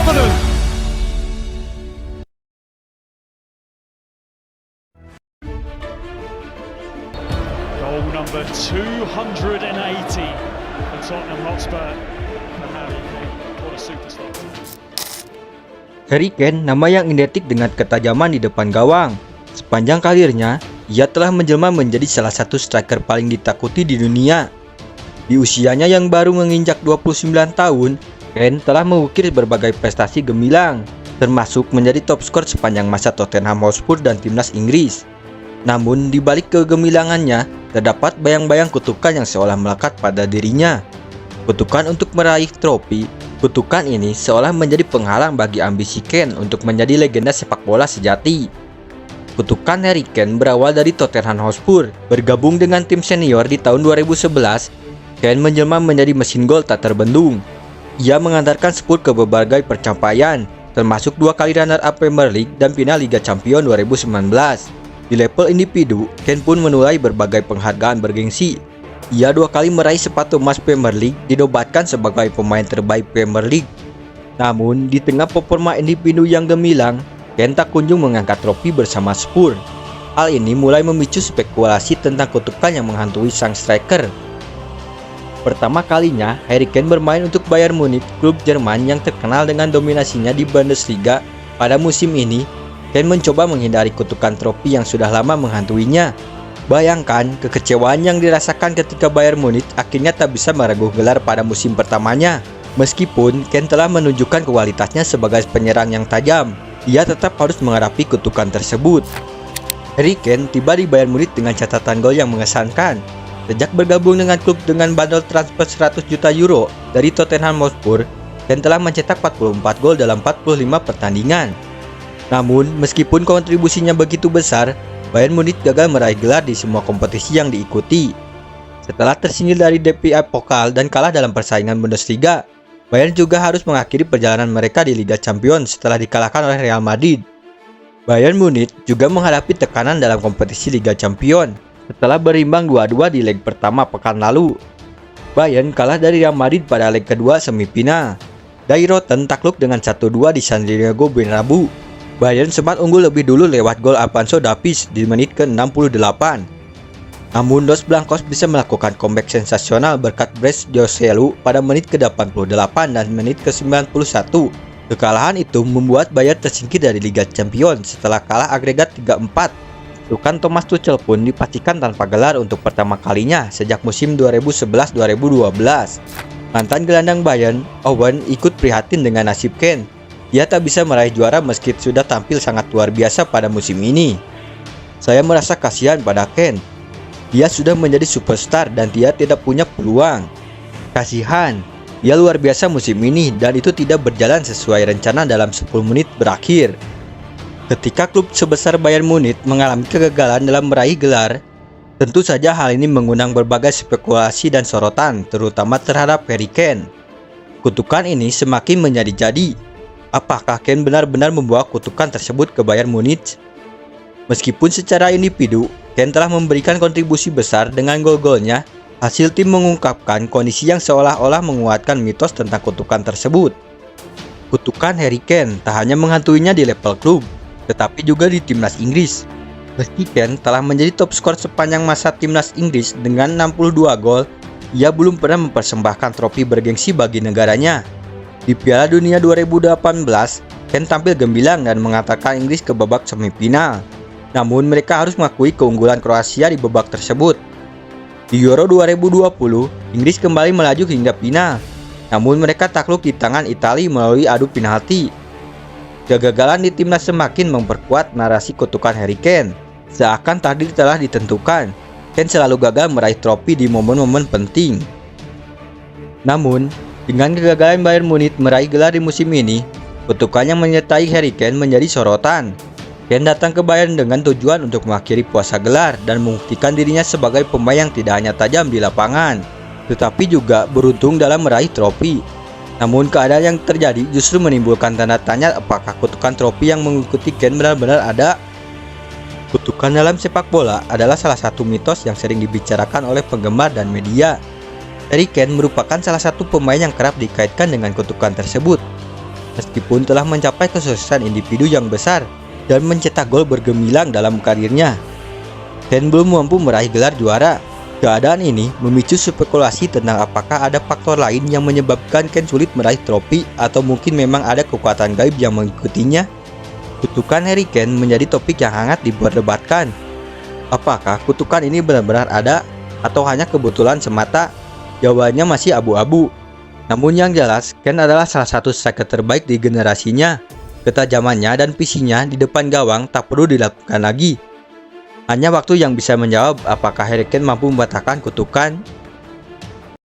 confident. Goal number 280 for Tottenham Hotspur. And Harry Kane, what a superstar. Harry Kane, nama yang identik dengan ketajaman di depan gawang. Sepanjang karirnya, ia telah menjelma menjadi salah satu striker paling ditakuti di dunia. Di usianya yang baru menginjak 29 tahun, Kane telah mengukir berbagai prestasi gemilang, termasuk menjadi top skor sepanjang masa Tottenham Hotspur dan timnas Inggris. Namun, di balik kegemilangannya, terdapat bayang-bayang kutukan yang seolah melekat pada dirinya. Kutukan untuk meraih trofi. Kutukan ini seolah menjadi penghalang bagi ambisi Kane untuk menjadi legenda sepak bola sejati. Kutukan Harry Kane berawal dari Tottenham Hotspur. Bergabung dengan tim senior di tahun 2011, Kane menjelma menjadi mesin gol tak terbendung. Ia mengantarkan Spurs ke berbagai pencapaian, termasuk 2 kali runner-up Premier League dan final Liga Champions 2019. Di level individu, Kane pun menulai berbagai penghargaan bergengsi. Ia 2 kali meraih sepatu emas Premier League, dinobatkan sebagai pemain terbaik Premier League. Namun, di tengah performa individu yang gemilang, Kane tak kunjung mengangkat trofi bersama Spurs. Hal ini mulai memicu spekulasi tentang kutukan yang menghantui sang striker. Pertama kalinya, Harry Kane bermain untuk Bayern Munich, klub Jerman yang terkenal dengan dominasinya di Bundesliga. Pada musim ini, Kane mencoba menghindari kutukan trofi yang sudah lama menghantuinya. Bayangkan kekecewaan yang dirasakan ketika Bayern Munich akhirnya tak bisa meraih gelar pada musim pertamanya. Meskipun Kane telah menunjukkan kualitasnya sebagai penyerang yang tajam, ia tetap harus menghadapi kutukan tersebut. Harry Kane tiba di Bayern Munich dengan catatan gol yang mengesankan. Sejak bergabung dengan klub dengan bandrol transfer 100 juta euro dari Tottenham Hotspur, Kane telah mencetak 44 gol dalam 45 pertandingan. Namun, meskipun kontribusinya begitu besar, Bayern Munich gagal meraih gelar di semua kompetisi yang diikuti. Setelah tersingkir dari DFB Pokal dan kalah dalam persaingan Bundesliga, Bayern juga harus mengakhiri perjalanan mereka di Liga Champions setelah dikalahkan oleh Real Madrid. Bayern Munich juga menghadapi tekanan dalam kompetisi Liga Champions setelah berimbang 2-2 di leg pertama pekan lalu. Bayern kalah dari Real Madrid pada leg kedua semifinal. Dayroten takluk dengan 1-2 di Santiago Bernabeu. Bayern sempat unggul lebih dulu lewat gol Alphonso Davies di menit ke-68. Namun Los Blancos bisa melakukan comeback sensasional berkat brace Joselu pada menit ke-88 dan menit ke-91. Kekalahan itu membuat Bayern tersingkir dari Liga Champions setelah kalah agregat 3-4. Pasukan Thomas Tuchel pun dipastikan tanpa gelar untuk pertama kalinya sejak musim 2011-2012. Mantan gelandang Bayern, Owen, ikut prihatin dengan nasib Kane. Dia tak bisa meraih juara meski sudah tampil sangat luar biasa pada musim ini. Saya merasa kasihan pada Kane. Dia sudah menjadi superstar dan dia tidak punya peluang. Kasihan, dia luar biasa musim ini dan itu tidak berjalan sesuai rencana dalam 10 menit berakhir. Ketika klub sebesar Bayern Munich mengalami kegagalan dalam meraih gelar, tentu saja hal ini mengundang berbagai spekulasi dan sorotan, terutama terhadap Harry Kane. Kutukan ini semakin menjadi-jadi. Apakah Kane benar-benar membawa kutukan tersebut ke Bayern Munich? Meskipun secara individu, Kane telah memberikan kontribusi besar dengan gol-golnya, hasil tim mengungkapkan kondisi yang seolah-olah menguatkan mitos tentang kutukan tersebut. Kutukan Harry Kane tak hanya menghantuinya di level klub, tetapi juga di timnas Inggris. Meski Kane telah menjadi top skor sepanjang masa timnas Inggris dengan 62 gol, ia belum pernah mempersembahkan trofi bergengsi bagi negaranya. Di Piala Dunia 2018, Kane tampil gemilang dan mengantarkan Inggris ke babak semifinal. Namun mereka harus mengakui keunggulan Kroasia di babak tersebut. Di Euro 2020, Inggris kembali melaju hingga final. Namun mereka takluk di tangan Italia melalui adu penalti. Kegagalan di timnas semakin memperkuat narasi kutukan Harry Kane. Seakan takdir telah ditentukan, Kane selalu gagal meraih trofi di momen-momen penting. Namun, dengan kegagalan Bayern Munich meraih gelar di musim ini, kutukan yang menyertai Harry Kane menjadi sorotan. Kane datang ke Bayern dengan tujuan untuk mengakhiri puasa gelar dan membuktikan dirinya sebagai pemain yang tidak hanya tajam di lapangan, tetapi juga beruntung dalam meraih trofi. Namun keadaan yang terjadi justru menimbulkan tanda tanya apakah kutukan trofi yang mengikuti Kane benar-benar ada. Kutukan dalam sepak bola adalah salah satu mitos yang sering dibicarakan oleh penggemar dan media. Harry Kane merupakan salah satu pemain yang kerap dikaitkan dengan kutukan tersebut. Meskipun telah mencapai kesuksesan individu yang besar dan mencetak gol bergemilang dalam karirnya, Kane belum mampu meraih gelar juara. Keadaan ini memicu spekulasi tentang apakah ada faktor lain yang menyebabkan Kane sulit meraih trofi atau mungkin memang ada kekuatan gaib yang mengikutinya. Kutukan Harry Kane menjadi topik yang hangat diperdebatkan. Apakah kutukan ini benar-benar ada atau hanya kebetulan semata? Jawabannya masih abu-abu. Namun yang jelas, Kane adalah salah satu striker terbaik di generasinya. Ketajamannya dan visinya di depan gawang tak perlu dilakukan lagi. Hanya waktu yang bisa menjawab apakah Harry Kane mampu membatalkan kutukan.